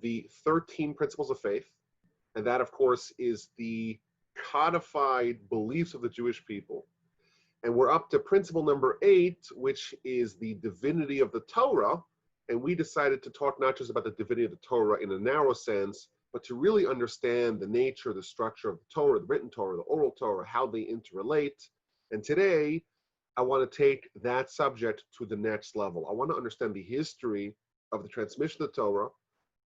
the 13 principles of faith. And that, of course, is the codified beliefs of the Jewish people. And we're up to principle number 8, which is the divinity of the Torah. And we decided to talk not just about the divinity of the Torah in a narrow sense, but to really understand the nature, the structure of the Torah, the written Torah, the oral Torah, how they interrelate. And today, I want to take that subject to the next level. I want to understand the history of the transmission of the Torah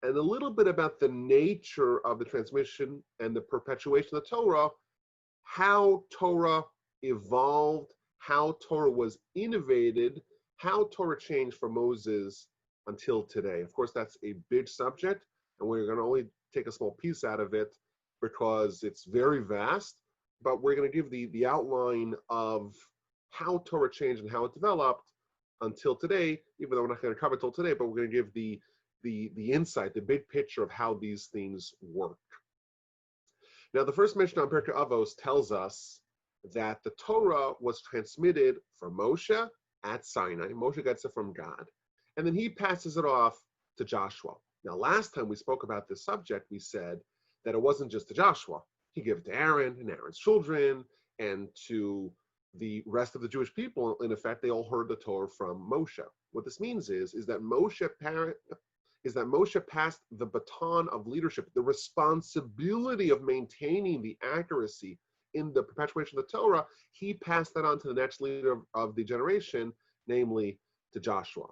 and a little bit about the nature of the transmission and the perpetuation of the Torah, how Torah evolved, how Torah was innovated, how Torah changed from Moses until today. Of course, that's a big subject, and we're going to only take a small piece out of it because it's very vast, but we're going to give the outline of how Torah changed and how it developed until today, even though we're not going to cover it till today, but we're going to give the insight, the big picture of how these things work. Now, the first mention on Pirkei Avos tells us that the Torah was transmitted from Moshe at Sinai. Moshe gets it from God, and then he passes it off to Joshua. Now, last time we spoke about this subject, we said that it wasn't just to Joshua. He gave it to Aaron and Aaron's children and to the rest of the Jewish people. In effect, they all heard the Torah from Moshe. What this means is that Moshe passed the baton of leadership, the responsibility of maintaining the accuracy in the perpetuation of the Torah. He passed that on to the next leader of the generation, namely to Joshua.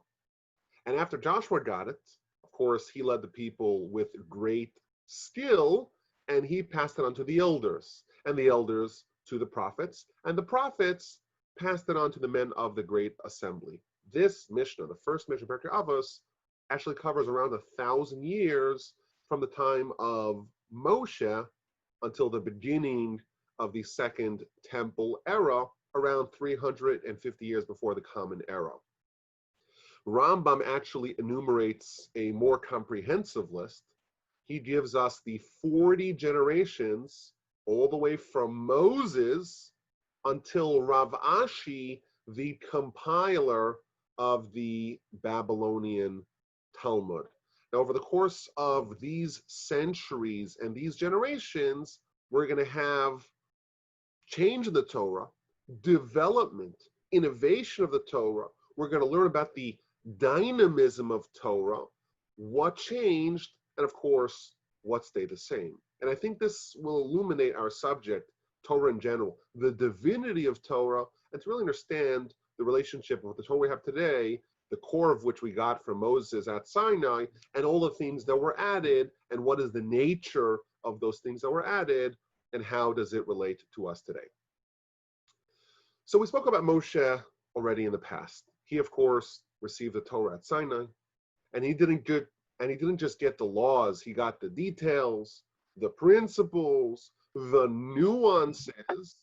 And after Joshua got it, of course, he led the people with great skill, and he passed it on to the elders, and the elders to the prophets, and the prophets passed it on to the men of the great assembly. This Mishnah, the first Mishnah, Pirkei Avos, actually covers around 1,000 years from the time of Moshe until the beginning of the Second Temple era, around 350 years before the Common Era. Rambam actually enumerates a more comprehensive list. He gives us the 40 generations all the way from Moses until Rav Ashi, the compiler of the Babylonian Talmud. Now, over the course of these centuries and these generations, we're going to have change in the Torah, development, innovation of the Torah. We're going to learn about the dynamism of Torah, what changed, and of course, what stayed the same. And I think this will illuminate our subject, Torah in general, the divinity of Torah, and to really understand the relationship with the Torah we have today, the core of which we got from Moses at Sinai, and all the things that were added, and what is the nature of those things that were added, and how does it relate to us today. So we spoke about Moshe already in the past. He, of course, received the Torah at Sinai, and he didn't just get the laws, he got the details, the principles, the nuances,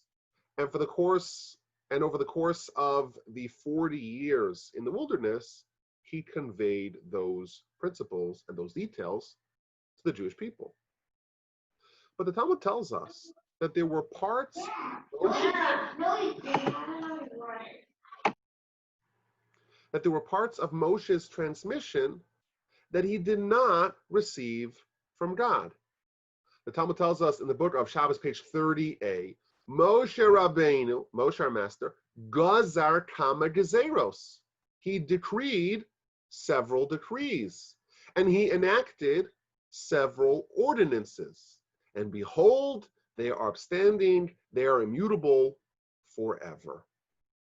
and over the course of the 40 years in the wilderness, he conveyed those principles and those details to the Jewish people. But the Talmud tells us that there were parts of Moshe's transmission that he did not receive from God. The Talmud tells us in the book of Shabbos, page 30a, Moshe Rabbeinu, Moshe our master, gazar kama gezeros. He decreed several decrees, and he enacted several ordinances. And behold, they are upstanding, they are immutable forever.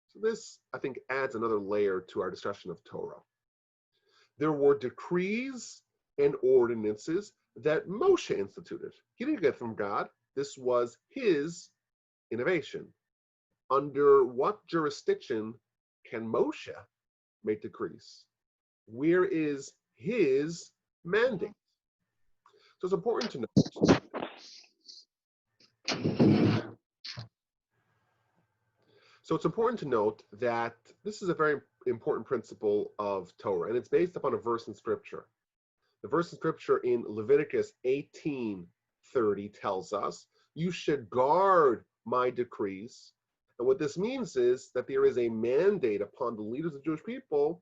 So this, I think, adds another layer to our discussion of Torah. There were decrees and ordinances that Moshe instituted. He didn't get from God. This was his innovation. Under what jurisdiction can Moshe make decrees? Where is his mandate? So it's important to note. So it's important to note that this is a very important principle of Torah, and it's based upon a verse in Scripture. The verse in Scripture in Leviticus 18:30 tells us, "You should guard my decrees." And what this means is that there is a mandate upon the leaders of the Jewish people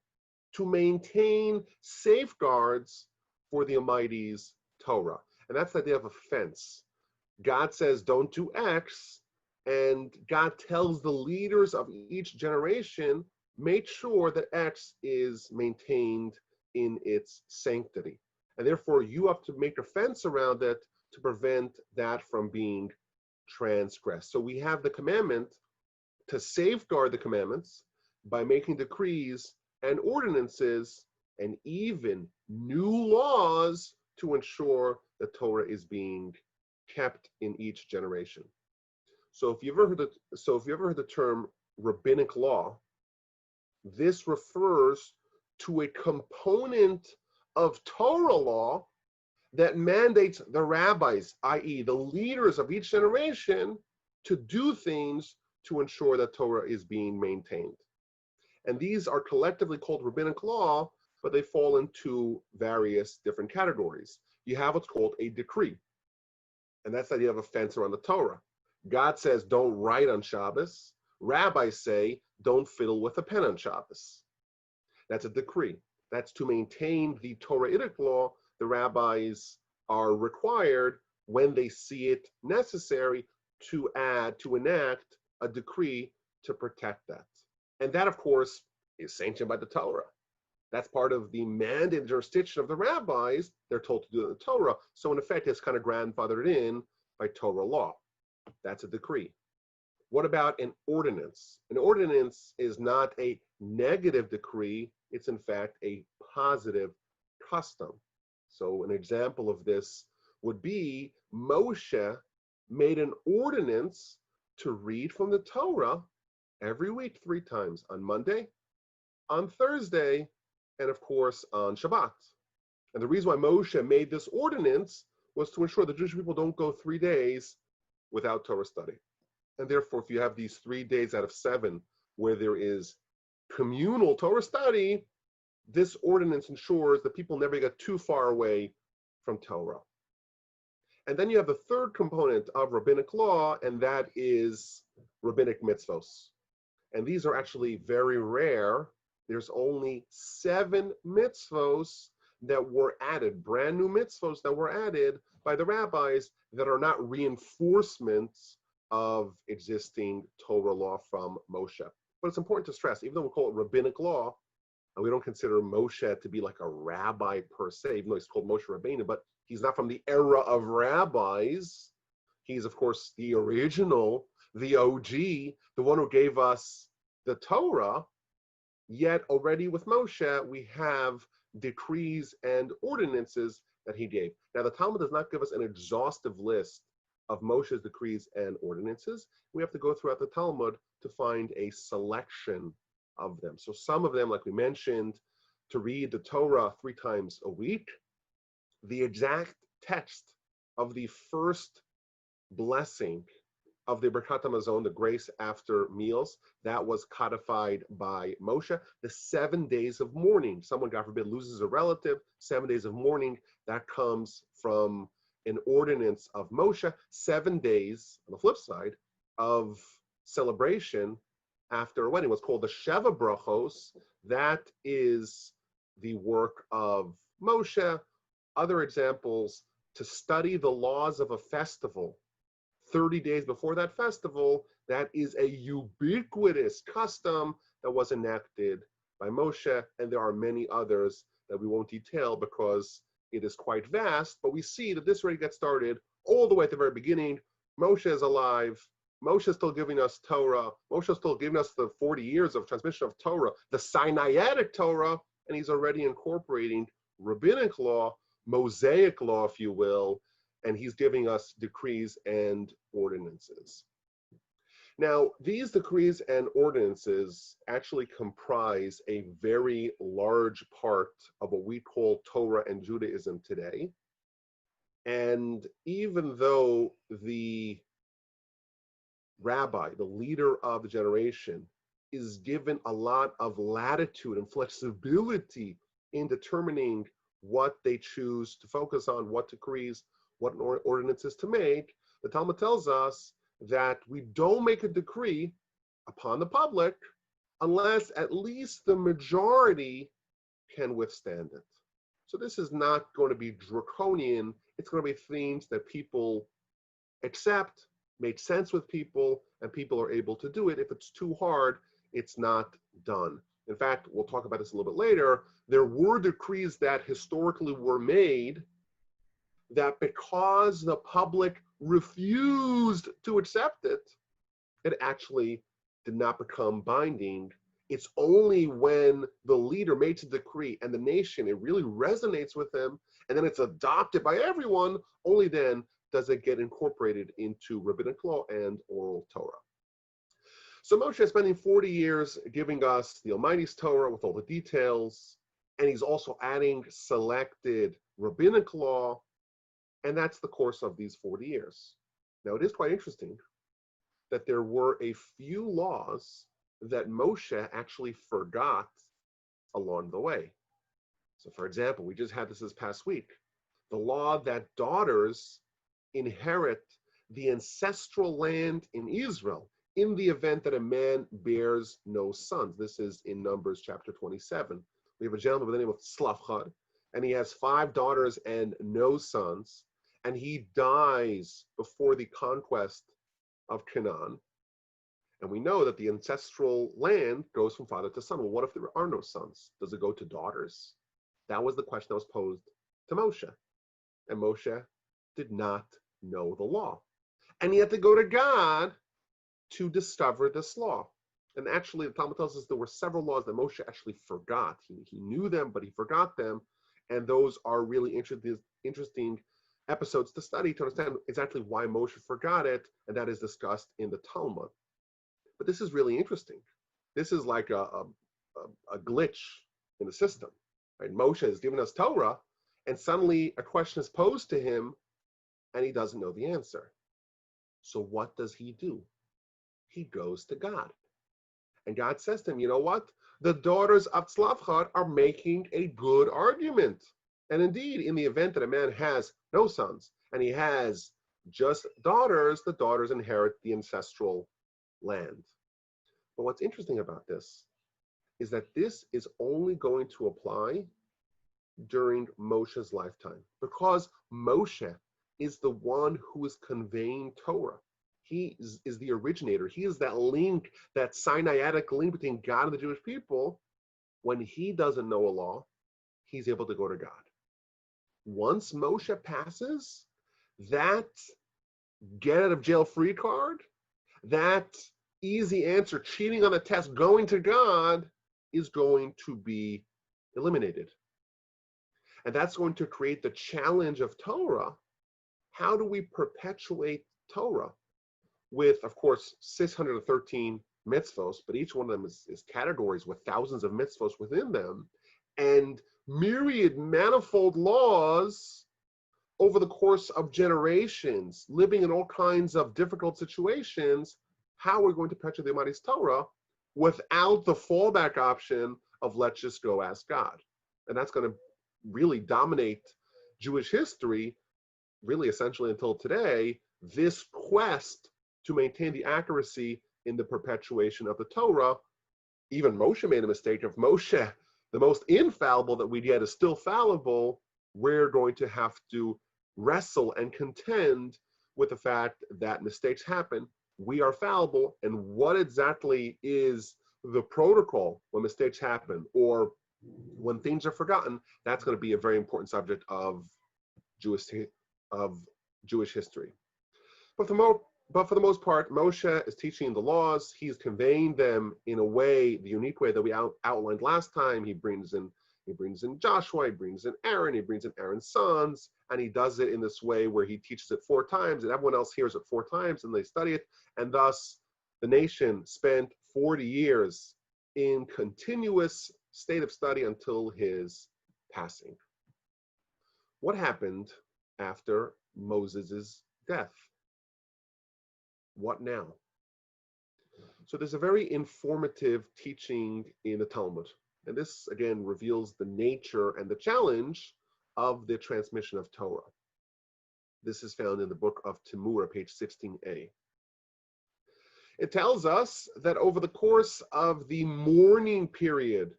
to maintain safeguards for the Almighty's Torah. And that's the idea of a fence. God says, don't do X, and God tells the leaders of each generation, make sure that X is maintained in its sanctity. And therefore, you have to make a fence around it to prevent that from being transgressed. So we have the commandment to safeguard the commandments by making decrees and ordinances and even new laws to ensure the Torah is being kept in each generation. So if you ever heard the term rabbinic law, this refers to a component of Torah law that mandates the rabbis, i.e. the leaders of each generation, to do things to ensure that Torah is being maintained. And these are collectively called rabbinic law, but they fall into various different categories. You have what's called a decree, and that's the idea of a fence around the Torah. God says, don't write on Shabbos. Rabbis say, don't fiddle with a pen on Shabbos. That's a decree. That's to maintain the Torahitic law. The rabbis are required, when they see it necessary, to enact a decree to protect that. And that, of course, is sanctioned by the Torah. That's part of the mandated jurisdiction of the rabbis. They're told to do it in the Torah. So in effect, it's kind of grandfathered in by Torah law. That's a decree. What about an ordinance? An ordinance is not a negative decree. It's in fact a positive custom. So an example of this would be Moshe made an ordinance to read from the Torah every week 3 times, on Monday, on Thursday, and of course on Shabbat. And the reason why Moshe made this ordinance was to ensure the Jewish people don't go 3 days without Torah study. And therefore, if you have these 3 days out of 7 where there is communal Torah study, this ordinance ensures that people never get too far away from Torah. And then you have the third component of rabbinic law, and that is Rabbinic Mitzvahs. And these are actually very rare. There's only 7 mitzvahs that were added, brand new mitzvahs that were added by the rabbis that are not reinforcements of existing Torah law from Moshe. But it's important to stress, even though we call it rabbinic law, and we don't consider Moshe to be like a rabbi per se, even though he's called Moshe Rabbeinu, but he's not from the era of rabbis. He's, of course, the original, the OG, the one who gave us the Torah. Yet already with Moshe, we have decrees and ordinances that he gave. Now, the Talmud does not give us an exhaustive list of Moshe's decrees and ordinances. We have to go throughout the Talmud to find a selection of them. So some of them, like we mentioned, to read the Torah 3 times a week. The exact text of the first blessing of the Birkat HaMazon, the grace after meals, that was codified by Moshe. The 7 days of mourning, someone, God forbid, loses a relative, 7 days of mourning, that comes from an ordinance of Moshe. 7 days, on the flip side, of celebration after a wedding, what's called the Sheva Brachos. That is the work of Moshe. Other examples, to study the laws of a festival 30 days before that festival, that is a ubiquitous custom that was enacted by Moshe, and there are many others that we won't detail because it is quite vast, but we see that this already gets started all the way at the very beginning. Moshe is alive. Moshe is still giving us Torah. Moshe is still giving us the 40 years of transmission of Torah, the Sinaitic Torah, and he's already incorporating rabbinic law, Mosaic law, if you will, and he's giving us decrees and ordinances. Now, these decrees and ordinances actually comprise a very large part of what we call Torah and Judaism today. And even though the rabbi, the leader of the generation, is given a lot of latitude and flexibility in determining what they choose to focus on, what decrees, what ordinances to make, the Talmud tells us that we don't make a decree upon the public unless at least the majority can withstand it. So this is not going to be draconian. It's going to be things that people accept, make sense with people, and people are able to do it. If it's too hard, it's not done. In fact, we'll talk about this a little bit later. There were decrees that historically were made that because the public refused to accept it, it actually did not become binding. It's only when the leader makes a decree and the nation, it really resonates with them, and then it's adopted by everyone, only then does it get incorporated into rabbinic law and oral Torah. So Moshe is spending 40 years giving us the Almighty's Torah with all the details, and he's also adding selected rabbinic law, and that's the course of these 40 years. Now, it is quite interesting that there were a few laws that Moshe actually forgot along the way. So, for example, we just had this past week, the law that daughters inherit the ancestral land in Israel in the event that a man bears no sons. This is in Numbers chapter 27. We have a gentleman by the name of Tzlafchad, and he has 5 daughters and no sons, and he dies before the conquest of Canaan. And we know that the ancestral land goes from father to son. Well, what if there are no sons? Does it go to daughters? That was the question that was posed to Moshe. And Moshe did not know the law. And he had to go to God to discover this law. And actually, the Talmud tells us there were several laws that Moshe actually forgot. He knew them, but he forgot them. And those are really interesting episodes to study to understand exactly why Moshe forgot it. And that is discussed in the Talmud. But this is really interesting. This is like a glitch in the system. Right? Moshe has given us Torah, and suddenly a question is posed to him, and he doesn't know the answer. So what does he do? He goes to God. And God says to him, you know what? The daughters of Tzlafchad are making a good argument. And indeed, in the event that a man has no sons, and he has just daughters, the daughters inherit the ancestral land. But what's interesting about this is that this is only going to apply during Moshe's lifetime, because Moshe is the one who is conveying Torah. He is the originator. He is that link, that Sinaitic link between God and the Jewish people. When he doesn't know a law, he's able to go to God. Once Moshe passes, that get out of jail free card, that easy answer, cheating on the test, going to God, is going to be eliminated. And that's going to create the challenge of Torah. How do we perpetuate Torah? With, of course, 613 mitzvahs, but each one of them is categories with thousands of mitzvahs within them, and myriad, manifold laws over the course of generations, living in all kinds of difficult situations. How are we going to perpetuate the Almighty's Torah without the fallback option of let's just go ask God? And that's going to really dominate Jewish history, really essentially until today, this quest to maintain the accuracy in the perpetuation of the Torah. Even Moshe made a mistake. If Moshe, the most infallible that we get, is still fallible, we're going to have to wrestle and contend with the fact that mistakes happen. We are fallible, and what exactly is the protocol when mistakes happen or when things are forgotten? That's going to be a very important subject of Jewish history. But for the most part, Moshe is teaching the laws. He's conveying them in a way, the unique way that we outlined last time. He brings in Joshua, he brings in Aaron, he brings in Aaron's sons, and he does it in this way where he teaches it 4 times, and everyone else hears it 4 times, and they study it. And thus, the nation spent 40 years in continuous state of study until his passing. What happened after Moses' death? What now? So there's a very informative teaching in the Talmud. And this, again, reveals the nature and the challenge of the transmission of Torah. This is found in the book of Timurah, page 16a. It tells us that over the course of the mourning period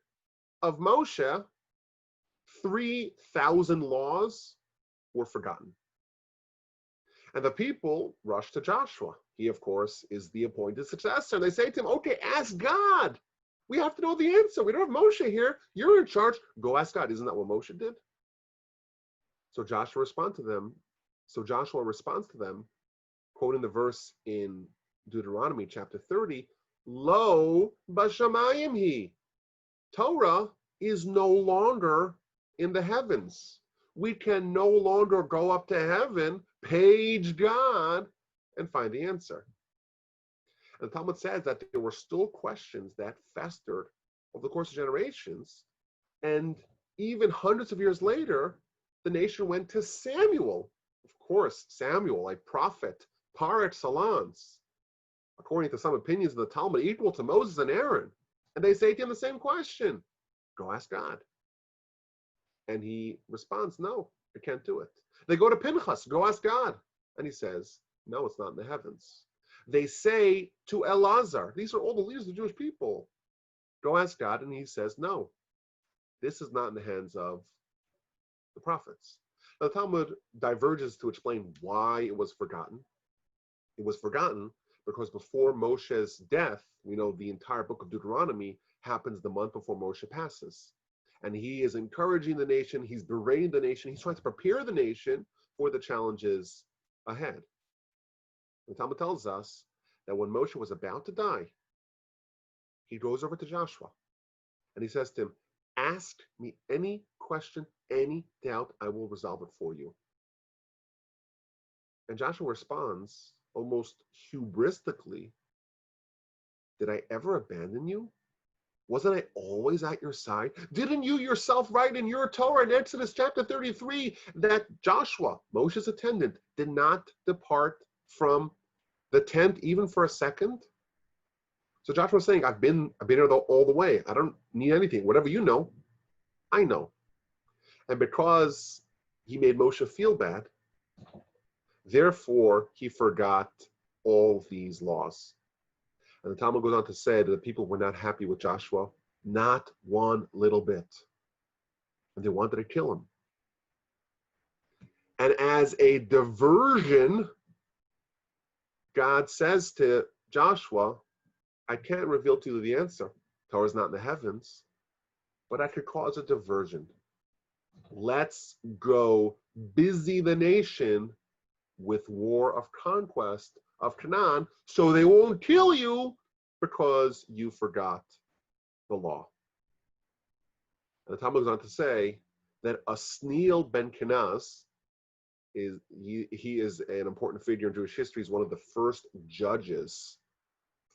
of Moshe, 3,000 laws were forgotten. And the people rushed to Joshua. He, of course, is the appointed successor. And they say to him, okay, ask God. We have to know the answer. We don't have Moshe here. You're in charge. Go ask God. Isn't that what Moshe did? So Joshua responds to them, quoting the verse in Deuteronomy chapter 30, Lo b'shamayim hi. Torah is no longer in the heavens. We can no longer go up to heaven, page God, and find the answer. And the Talmud says that there were still questions that festered over the course of generations. And even hundreds of years later, the nation went to Samuel. Of course, Samuel, a prophet, par excellence, according to some opinions of the Talmud, equal to Moses and Aaron. And they say to him the same question, go ask God. And he responds, no, I can't do it. They go to Pinchas, go ask God. And he says, no, it's not in the heavens. They say to Elazar, these are all the leaders of the Jewish people, go ask God. And he says, no, this is not in the hands of the prophets. Now, the Talmud diverges to explain why it was forgotten. It was forgotten because before Moshe's death, we know the entire book of Deuteronomy happens the month before Moshe passes. And he is encouraging the nation, he's berating the nation, he's trying to prepare the nation for the challenges ahead. The Talmud tells us that when Moshe was about to die, he goes over to Joshua and he says to him, ask me any question, any doubt, I will resolve it for you. And Joshua responds almost hubristically, did I ever abandon you? Wasn't I always at your side? Didn't you yourself write in your Torah in Exodus chapter 33 that Joshua, Moshe's attendant, did not depart from the tent even for a second? So Joshua was saying, I've been here all the way. I don't need anything. Whatever you know, I know. And because he made Moshe feel bad, therefore he forgot all these laws. And the Talmud goes on to say that the people were not happy with Joshua, not one little bit. And they wanted to kill him. And as a diversion, God says to Joshua, I can't reveal to you the answer. Torah is not in the heavens, but I could cause a diversion. Let's go busy the nation with war of conquest of Canaan, so they won't kill you because you forgot the law. And the Talmud goes on to say that Asniel ben Kenaz he is an important figure in Jewish history. He's one of the first judges,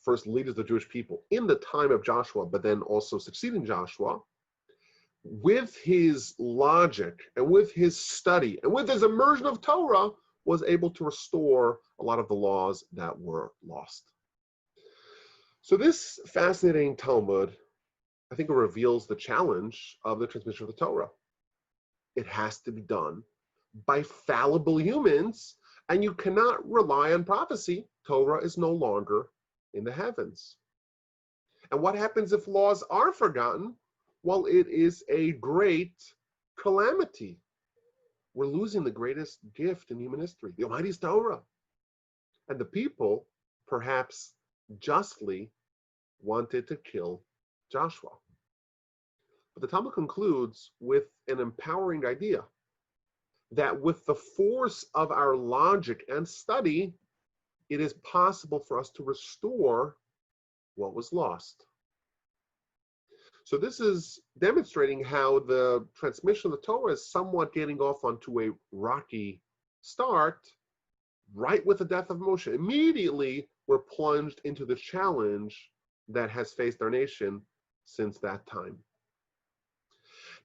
first leaders of the Jewish people in the time of Joshua, but then also succeeding Joshua. With his logic and with his study and with his immersion of Torah, was able to restore a lot of the laws that were lost. So this fascinating Talmud, I think it reveals the challenge of the transmission of the Torah. It has to be done by fallible humans, and you cannot rely on prophecy. Torah is no longer in the heavens. And what happens if laws are forgotten? Well, it is a great calamity. We're losing the greatest gift in human history, the Almighty's Torah. And the people, perhaps justly, wanted to kill Joshua. But the Talmud concludes with an empowering idea that with the force of our logic and study, it is possible for us to restore what was lost. So this is demonstrating how the transmission of the Torah is somewhat getting off onto a rocky start right with the death of Moshe. Immediately, we're plunged into the challenge that has faced our nation since that time.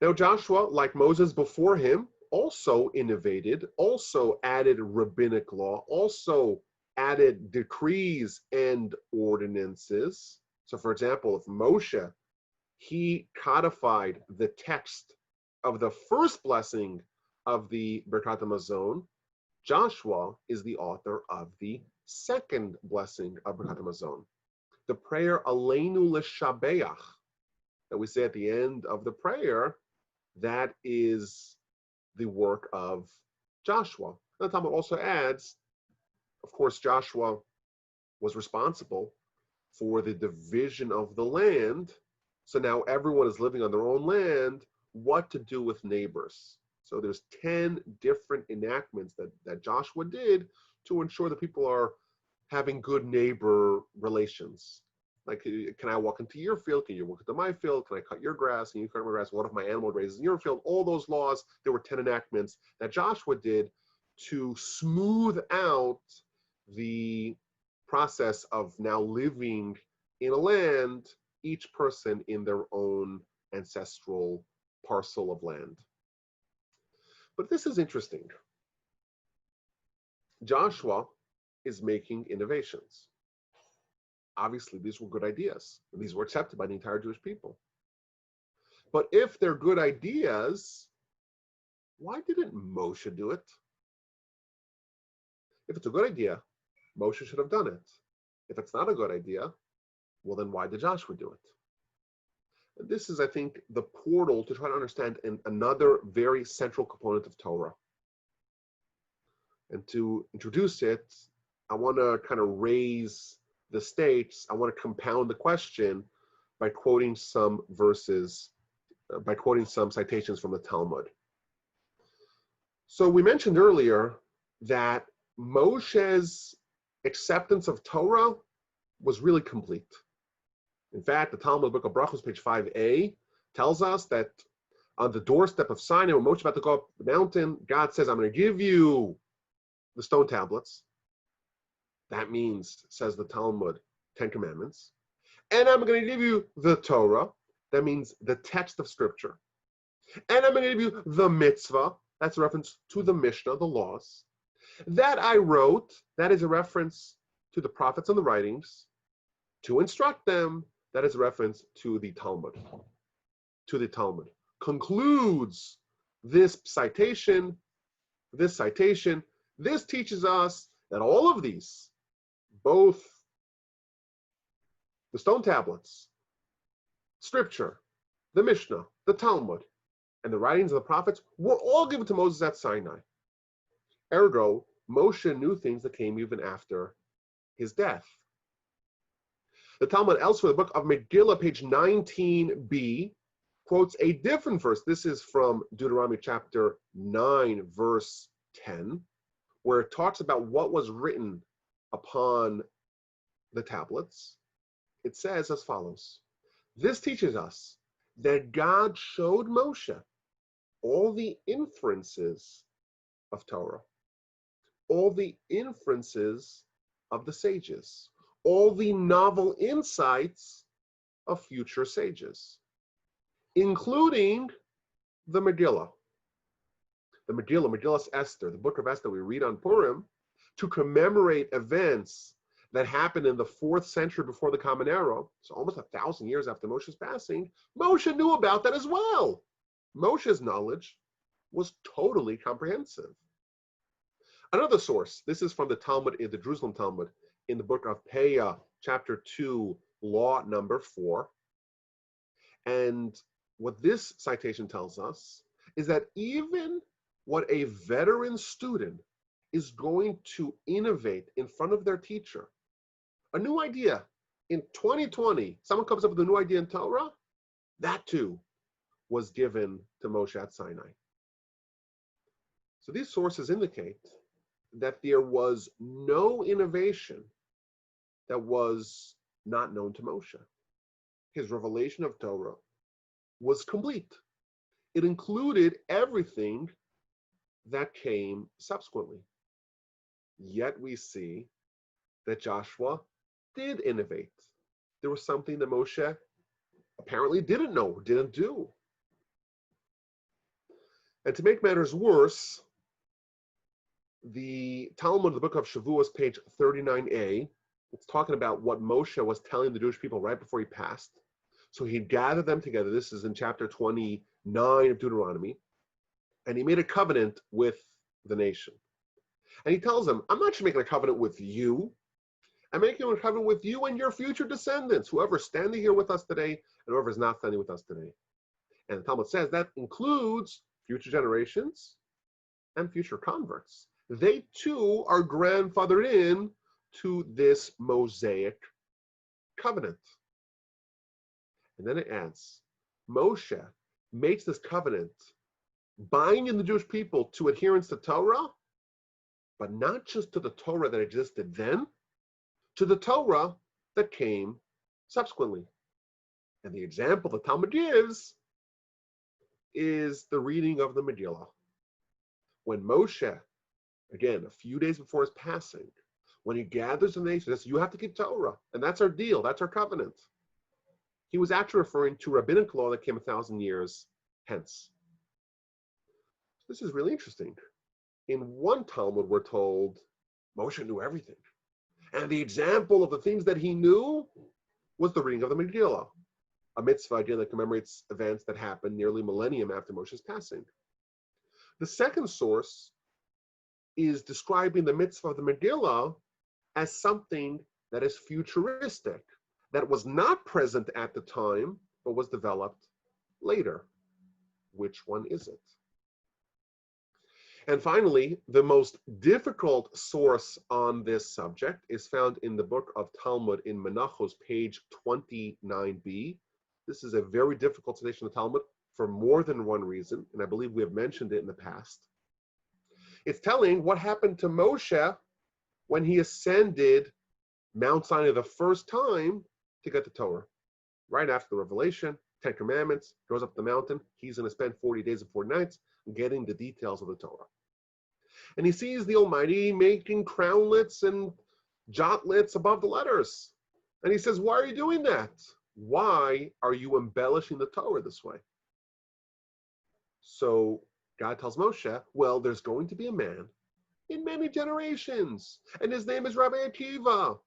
Now, Joshua, like Moses before him, also innovated, also added rabbinic law, also added decrees and ordinances. So, for example, if Moshe, he codified the text of the first blessing of the Birkat HaMazon, Joshua is the author of the second blessing of Birkat HaMazon, the prayer Aleinu L'Shabeach, that we say at the end of the prayer, that is the work of Joshua. And the Talmud also adds, of course, Joshua was responsible for the division of the land. So now everyone is living on their own land. What to do with neighbors? So there's 10 different enactments that Joshua did to ensure that people are having good neighbor relations. Like, can I walk into your field? Can you walk into my field? Can I cut your grass? Can you cut my grass? What if my animal grazes in your field? All those laws, there were 10 enactments that Joshua did to smooth out the process of now living in a land, each person in their own ancestral parcel of land. But this is interesting. Joshua is making innovations. Obviously, these were good ideas. These were accepted by the entire Jewish people. But if they're good ideas, why didn't Moshe do it? If it's a good idea, Moshe should have done it. If it's not a good idea, well, then why did Joshua do it? And this is, I think, the portal to try to understand another very central component of Torah. And to introduce it, I want to kind of raise the stakes. I want to compound the question by quoting some verses, by quoting some citations from the Talmud. So we mentioned earlier that Moshe's acceptance of Torah was really complete. In fact, the Talmud book of Brachos, page 5a, tells us that on the doorstep of Sinai, when Moshe is about to go up the mountain, God says, I'm going to give you the stone tablets. That means, says the Talmud, 10 Commandments. And I'm going to give you the Torah. That means the text of Scripture. And I'm going to give you the mitzvah. That's a reference to the Mishnah, the laws. That I wrote, that is a reference to the prophets and the writings. To instruct them, that is a reference to the Talmud. To the Talmud. Concludes this citation. This teaches us that all of these, both the stone tablets, Scripture, the Mishnah, the Talmud, and the writings of the prophets, were all given to Moses at Sinai. Ergo, Moshe knew things that came even after his death. The Talmud elsewhere, the book of Megillah, page 19b, quotes a different verse. This is from Deuteronomy chapter 9, verse 10, where it talks about what was written upon the tablets. It says as follows: this teaches us that God showed Moshe all the inferences of Torah, all the inferences of the sages, all the novel insights of future sages, including the Megillah. The Megillah, Megillus Esther, the book of Esther we read on Purim, to commemorate events that happened in the 4th century before the Common Era, so almost 1,000 years after Moshe's passing. Moshe knew about that as well. Moshe's knowledge was totally comprehensive. Another source, this is from the Talmud, in the Jerusalem Talmud, in the book of Peah, chapter 2, law number 4. And what this citation tells us is that even what a veteran student is going to innovate in front of their teacher, a new idea in 2020, someone comes up with a new idea in Torah, that too was given to Moshe at Sinai. So these sources indicate that there was no innovation that was not known to Moshe. His revelation of Torah was complete. It included everything that came subsequently. Yet we see that Joshua did innovate. There was something that Moshe apparently didn't know, didn't do. And to make matters worse, the Talmud, the book of Shavuos, page 39a, it's talking about what Moshe was telling the Jewish people right before he passed. So he gathered them together. This is in chapter 29 of Deuteronomy. And he made a covenant with the nation. And he tells them, I'm not just making a covenant with you. I'm making a covenant with you and your future descendants, whoever's standing here with us today and whoever's not standing with us today. And the Talmud says that includes future generations and future converts. They too are grandfathered in to this Mosaic covenant. And then it adds, Moshe makes this covenant binding the Jewish people to adherence to Torah, but not just to the Torah that existed then, to the Torah that came subsequently. And the example the Talmud gives is the reading of the Megillah. When Moshe, again, a few days before his passing, when he gathers the nation, says, you have to keep Torah, and that's our deal, that's our covenant. He was actually referring to rabbinic law that came 1,000 years hence. This is really interesting. In one Talmud, we're told Moshe knew everything. And the example of the things that he knew was the reading of the Megillah, a mitzvah again that commemorates events that happened nearly a millennium after Moshe's passing. The second source is describing the mitzvah of the Megillah as something that is futuristic, that was not present at the time, but was developed later. Which one is it? And finally, the most difficult source on this subject is found in the book of Talmud in Menachos, page 29b. This is a very difficult citation of Talmud for more than one reason, and I believe we have mentioned it in the past. It's telling what happened to Moshe when he ascended Mount Sinai the first time to get the Torah. Right after the revelation, 10 Commandments, goes up the mountain. He's going to spend 40 days and 40 nights getting the details of the Torah. And he sees the Almighty making crownlets and jotlets above the letters. And he says, why are you doing that? Why are you embellishing the Torah this way? So God tells Moshe, well, there's going to be a man in many generations, and his name is Rabbi Akiva.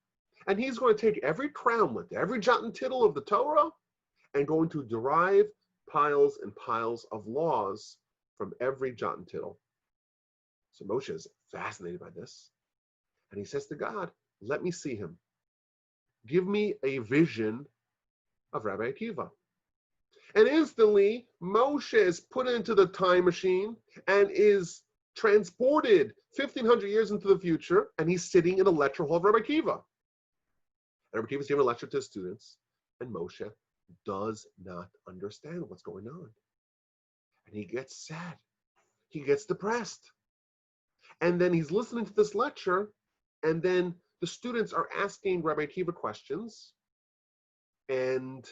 And he's going to take every crownlet, every jot and tittle of the Torah, and going to derive piles and piles of laws from every jot and tittle. So Moshe is fascinated by this. And he says to God, let me see him. Give me a vision of Rabbi Akiva. And instantly, Moshe is put into the time machine and is transported 1,500 years into the future, and he's sitting in a lecture hall of Rabbi Akiva. And Rabbi Akiva is giving a lecture to his students, and Moshe does not understand what's going on. And he gets sad. He gets depressed. And then he's listening to this lecture, and then the students are asking Rabbi Akiva questions, and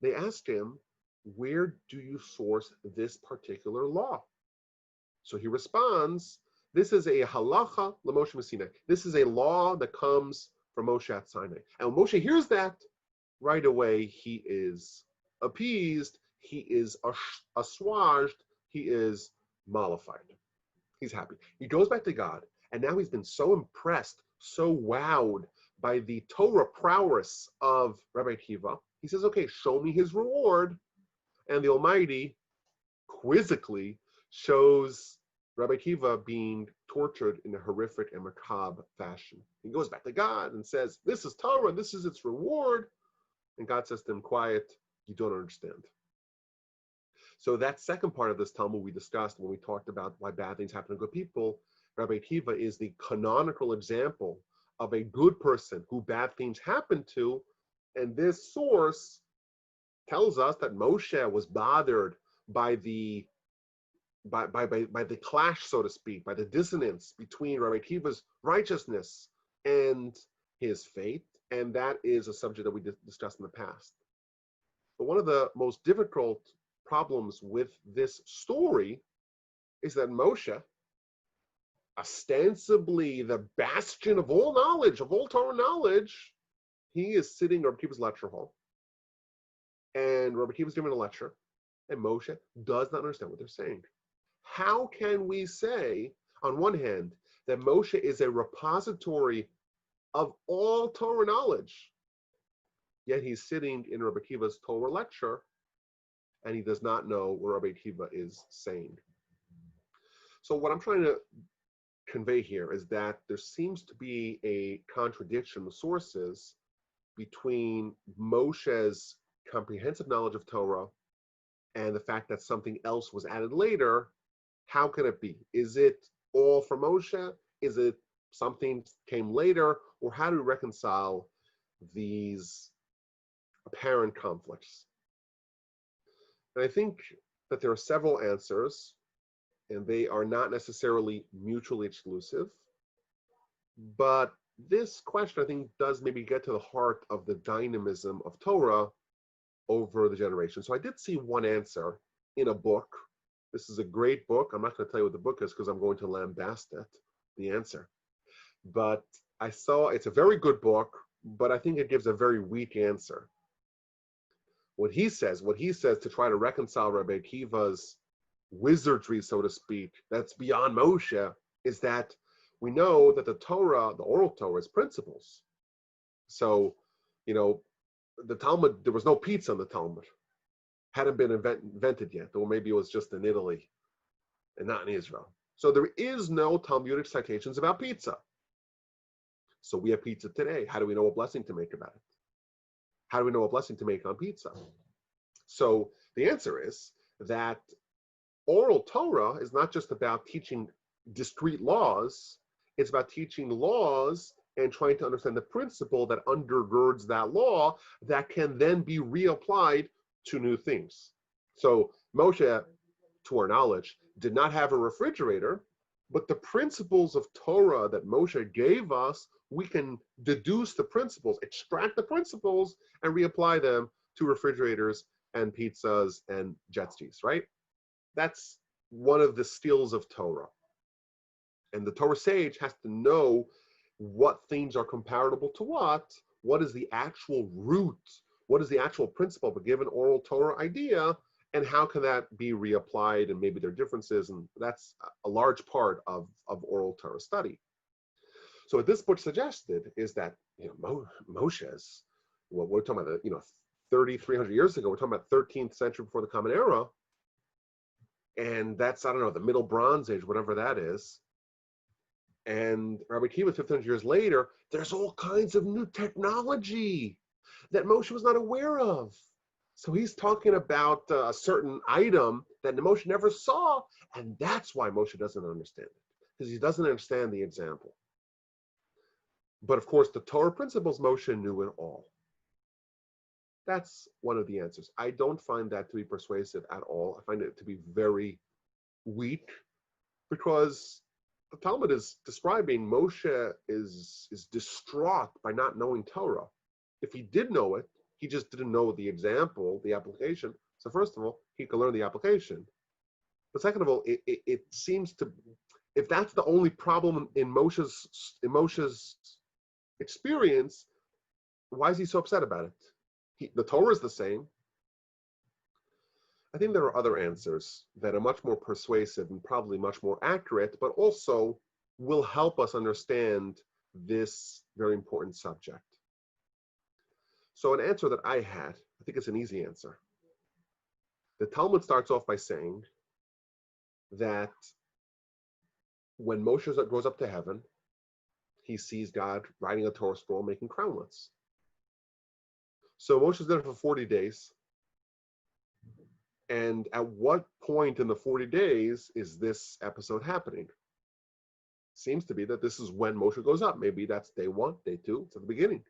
they ask him, where do you source this particular law? So he responds, this is a halacha l'Moshe Sinai. This is a law that comes from Moshe at Sinai. And when Moshe hears that, right away he is appeased, he is assuaged, he is mollified. He's happy. He goes back to God, and now he's been so impressed, so wowed by the Torah prowess of Rabbi Akiva. He says, okay, show me his reward. And the Almighty quizzically shows Rabbi Akiva being tortured in a horrific and macabre fashion. He goes back to God and says, this is Torah, this is its reward. And God says to him, quiet, you don't understand. So that second part of this Talmud we discussed when we talked about why bad things happen to good people. Rabbi Akiva is the canonical example of a good person who bad things happen to. And this source tells us that Moshe was bothered by the clash, so to speak, by the dissonance between Rabbi Akiva's righteousness and his fate. And that is a subject that we discussed in the past. But one of the most difficult problems with this story is that Moshe, ostensibly the bastion of all knowledge, of all Torah knowledge, he is sitting in Rabbi Akiva's lecture hall. And Rabbi Akiva is giving a lecture, and Moshe does not understand what they're saying. How can we say, on one hand, that Moshe is a repository of all Torah knowledge, yet he's sitting in Rabbi Akiva's Torah lecture, and he does not know what Rabbi Akiva is saying? So what I'm trying to convey here is that there seems to be a contradiction in the sources between Moshe's comprehensive knowledge of Torah and the fact that something else was added later, how can it be? Is it all from Moshe? Is it something came later? Or how do we reconcile these apparent conflicts? And I think that there are several answers, and they are not necessarily mutually exclusive. But this question, I think, does maybe get to the heart of the dynamism of Torah over the generations. So I did see one answer in a book. This is a great book. I'm not going to tell you what the book is because I'm going to lambast it, the answer. But I saw it's a very good book, but I think it gives a very weak answer. What he says to try to reconcile Rabbi Akiva's wizardry, so to speak, that's beyond Moshe, is that we know that the Torah, the oral Torah, is principles. So, the Talmud, there was no pizza in the Talmud. Hadn't been invented yet, or maybe it was just in Italy and not in Israel. So there is no Talmudic citations about pizza. So we have pizza today. How do we know what blessing to make about it? How do we know what blessing to make on pizza? So the answer is that oral Torah is not just about teaching discrete laws. It's about teaching laws and trying to understand the principle that undergirds that law that can then be reapplied to new things. So Moshe, to our knowledge, did not have a refrigerator, but the principles of Torah that Moshe gave us, we can deduce the principles, extract the principles, and reapply them to refrigerators and pizzas and jet skis, right? That's one of the skills of Torah. And the Torah sage has to know what things are comparable to what is the actual root, what is the actual principle of a given oral Torah idea, and how can that be reapplied, and maybe there are differences, and that's a large part of oral Torah study. So what this book suggested is that Moshe's, well, we're talking about 300 years ago, we're talking about 13th century before the Common Era, and that's, I don't know, the Middle Bronze Age, whatever that is. And Rabbi Akiva, 1500 years later, there's all kinds of new technology that Moshe was not aware of. So he's talking about a certain item that Moshe never saw, and that's why Moshe doesn't understand it, because he doesn't understand the example. But of course, the Torah principles, Moshe knew it all. That's one of the answers. I don't find that to be persuasive at all. I find it to be very weak, because the Talmud is describing Moshe is distraught by not knowing Torah. If he did know it, he just didn't know the example, the application. So first of all, he could learn the application. But second of all, it seems to, if that's the only problem in Moshe's experience, why is he so upset about it? The Torah is the same. I think there are other answers that are much more persuasive and probably much more accurate, but also will help us understand this very important subject. So an answer that I had, I think it's an easy answer. The Talmud starts off by saying that when Moshe goes up to heaven, he sees God writing a Torah scroll, making crownlets. So Moshe's there for 40 days. And at what point in the 40 days is this episode happening? Seems to be that this is when Moshe goes up. Maybe that's day 1, day 2, it's at the beginning.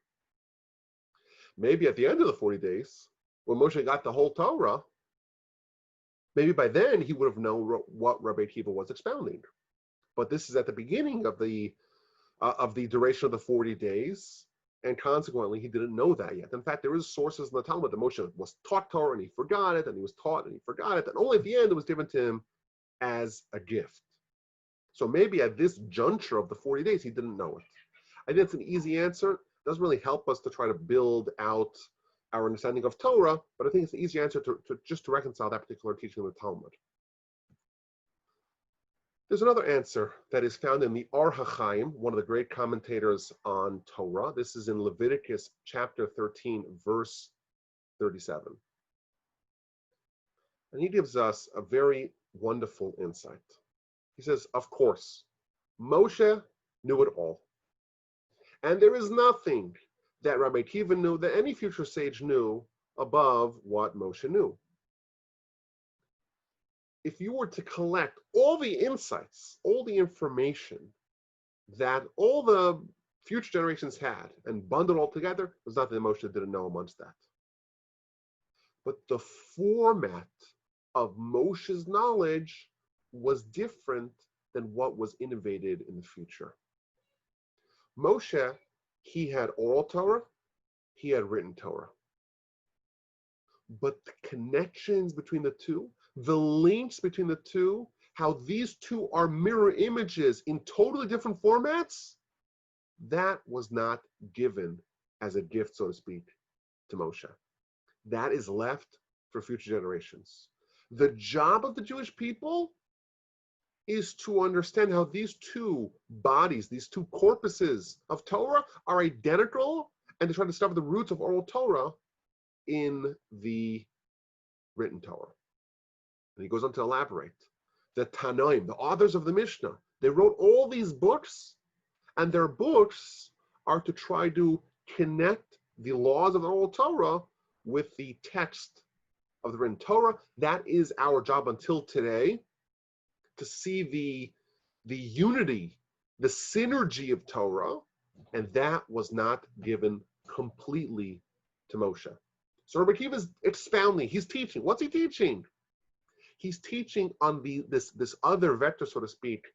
Maybe at the end of the 40 days, when Moshe got the whole Torah, maybe by then he would have known what Rabbi Akiva was expounding. But this is at the beginning of the duration of the 40 days, and consequently he didn't know that yet. In fact, there is sources in the Talmud that Moshe was taught Torah and he forgot it, and he was taught and he forgot it, and only at the end it was given to him as a gift. So maybe at this juncture of the 40 days he didn't know it. I think it's an easy answer. It doesn't really help us to try to build out our understanding of Torah, but I think it's an easy answer to reconcile that particular teaching of the Talmud. There's another answer that is found in the Or HaChaim, one of the great commentators on Torah. This is in Leviticus chapter 13, verse 37. And he gives us a very wonderful insight. He says, of course, Moshe knew it all. And there is nothing that Rabbi Akiva knew, that any future sage knew, above what Moshe knew. If you were to collect all the insights, all the information that all the future generations had and bundled all together, there's nothing Moshe didn't know amongst that. But the format of Moshe's knowledge was different than what was innovated in the future. Moshe, he had oral Torah, he had written Torah. But the connections between the two, the links between the two, how these two are mirror images in totally different formats, that was not given as a gift, so to speak, to Moshe. That is left for future generations. The job of the Jewish people is to understand how these two bodies, these two corpuses of Torah are identical, and to try to discover the roots of oral Torah in the written Torah. And he goes on to elaborate. The Tanoim, the authors of the Mishnah, they wrote all these books, and their books are to try to connect the laws of the oral Torah with the text of the written Torah. That is our job until today, to see the unity, the synergy of Torah, and that was not given completely to Moshe. So Rabbi Akiva is expounding, he's teaching. What's he teaching? He's teaching on this other vector, so to speak,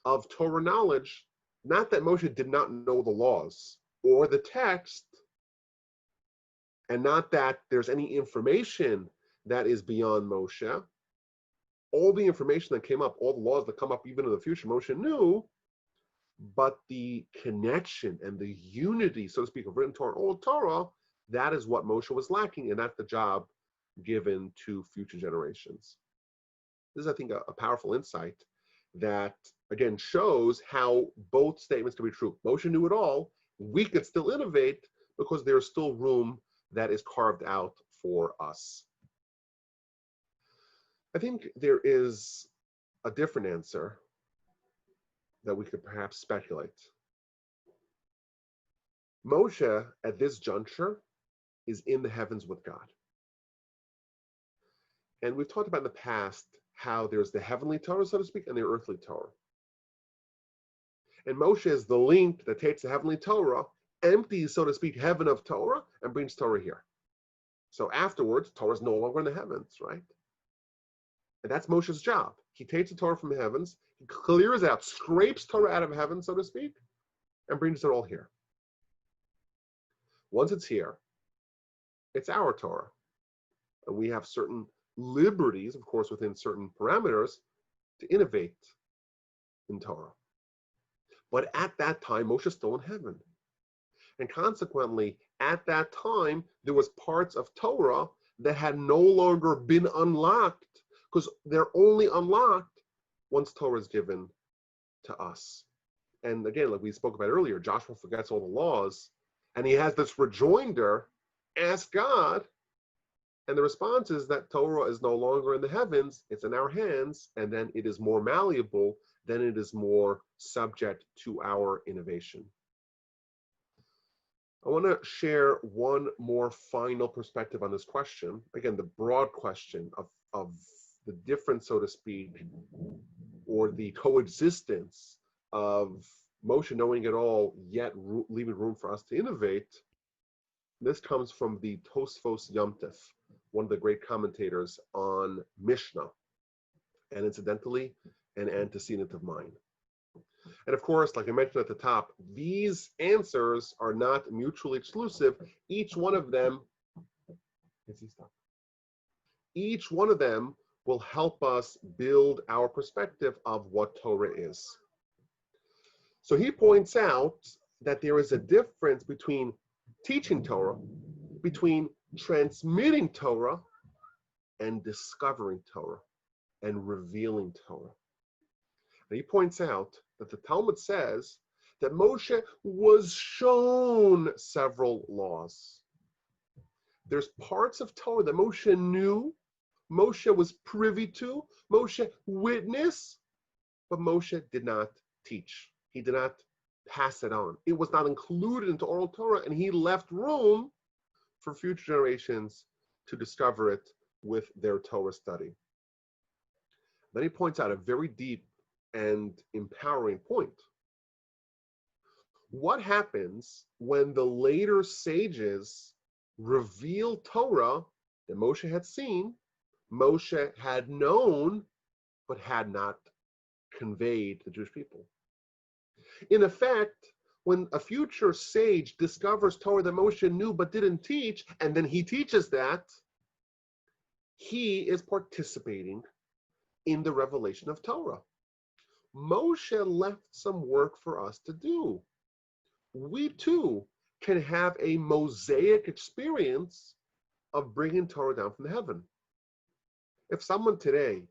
of Torah knowledge, not that Moshe did not know the laws or the text, and not that there's any information that is beyond Moshe. All the information that came up, all the laws that come up even in the future, Moshe knew, but the connection and the unity, so to speak, of written Torah and oral Torah, that is what Moshe was lacking, and that's the job given to future generations. This is, I think, a powerful insight that, again, shows how both statements can be true. Moshe knew it all. We could still innovate because there's still room that is carved out for us. I think there is a different answer that we could perhaps speculate. Moshe, at this juncture, is in the heavens with God. And we've talked about in the past how there's the heavenly Torah, so to speak, and the earthly Torah. And Moshe is the link that takes the heavenly Torah, empties, so to speak, heaven of Torah, and brings Torah here. So afterwards, Torah is no longer in the heavens, right? And that's Moshe's job. He takes the Torah from the heavens, he clears out, scrapes Torah out of heaven, so to speak, and brings it all here. Once it's here, it's our Torah. And we have certain liberties, of course, within certain parameters, to innovate in Torah. But at that time, Moshe is still in heaven. And consequently, at that time, there was parts of Torah that had no longer been unlocked, because they're only unlocked once Torah is given to us. And again, like we spoke about earlier, Joshua forgets all the laws, and he has this rejoinder, ask God, and the response is that Torah is no longer in the heavens, it's in our hands, and then it is more malleable, then it is more subject to our innovation. I want to share one more final perspective on this question. Again, the broad question of the difference, so to speak, or the coexistence of Moshe knowing it all, yet leaving room for us to innovate. This comes from the Tosfos Yomtiv, one of the great commentators on Mishnah, and incidentally, an antecedent of mine. And of course, like I mentioned at the top, these answers are not mutually exclusive. Each one of them will help us build our perspective of what Torah is. So he points out that there is a difference between teaching Torah, between transmitting Torah, and discovering Torah, and revealing Torah. And he points out that the Talmud says that Moshe was shown several laws. There's parts of Torah that Moshe knew, Moshe was privy to, Moshe witnessed, but Moshe did not teach. He did not pass it on. It was not included into oral Torah, and he left room for future generations to discover it with their Torah study. Then he points out a very deep and empowering point. What happens when the later sages reveal Torah that Moshe had seen, Moshe had known, but had not conveyed to the Jewish people? In effect, when a future sage discovers Torah that Moshe knew but didn't teach, and then he teaches that, he is participating in the revelation of Torah. Moshe left some work for us to do. We too can have a Mosaic experience of bringing Torah down from heaven. If someone today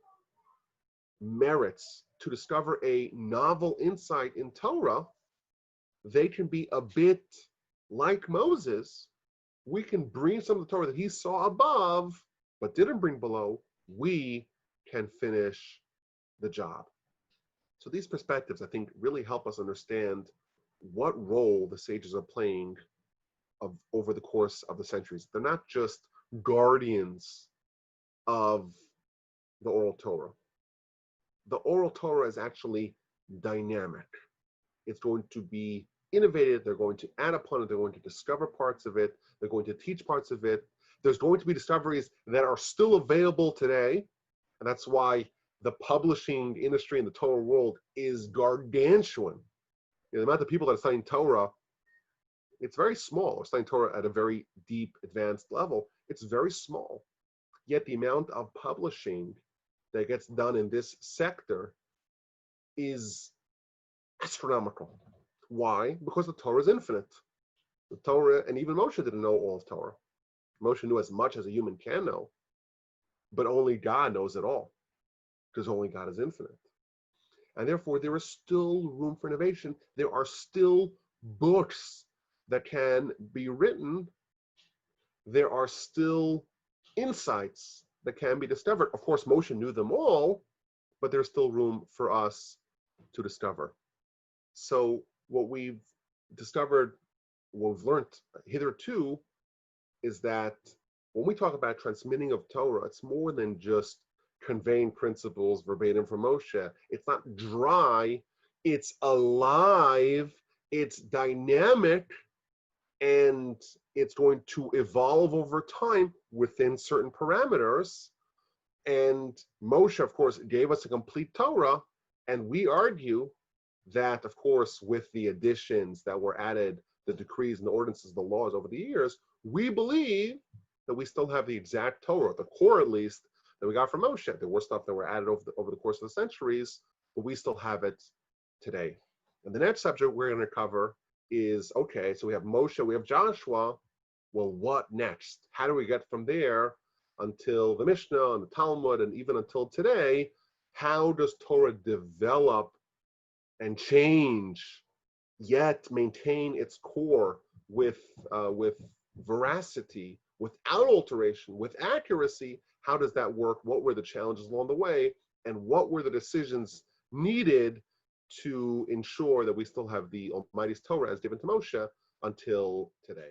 merits to discover a novel insight in Torah, they can be a bit like Moses. We can bring some of the Torah that he saw above but didn't bring below. We can finish the job. So these perspectives, I think, really help us understand what role the sages are playing over the course of the centuries. They're not just guardians of the oral Torah. The oral Torah is actually dynamic. It's going to be innovative. They're going to add upon it. They're going to discover parts of it. They're going to teach parts of it. There's going to be discoveries that are still available today. And that's why the publishing industry in the Torah world is gargantuan. The amount of people that are studying Torah, it's very small. We're studying Torah at a very deep, advanced level. It's very small. Yet the amount of publishing that gets done in this sector is astronomical. Why? Because the Torah is infinite. The Torah, and even Moshe didn't know all of Torah. Moshe knew as much as a human can know, but only God knows it all, because only God is infinite. And therefore, there is still room for innovation. There are still books that can be written. There are still insights that can be discovered. Of course, Moshe knew them all, but there's still room for us to discover. So what we've discovered, what we've learned hitherto, is that when we talk about transmitting of Torah, it's more than just conveying principles verbatim from Moshe. It's not dry, it's alive, it's dynamic, and it's going to evolve over time within certain parameters. And Moshe, of course, gave us a complete Torah, and we argue that, of course, with the additions that were added, the decrees and the ordinances, the laws over the years, we believe that we still have the exact Torah, the core at least, that we got from Moshe. There were stuff that were added over the course of the centuries, but we still have it today. And the next subject we're going to cover is, okay, so we have Moshe, we have Joshua. Well, what next? How do we get from there until the Mishnah and the Talmud and even until today? How does Torah develop and change, yet maintain its core with veracity, without alteration, with accuracy? How does that work? What were the challenges along the way? And what were the decisions needed to ensure that we still have the Almighty's Torah as given to Moshe until today?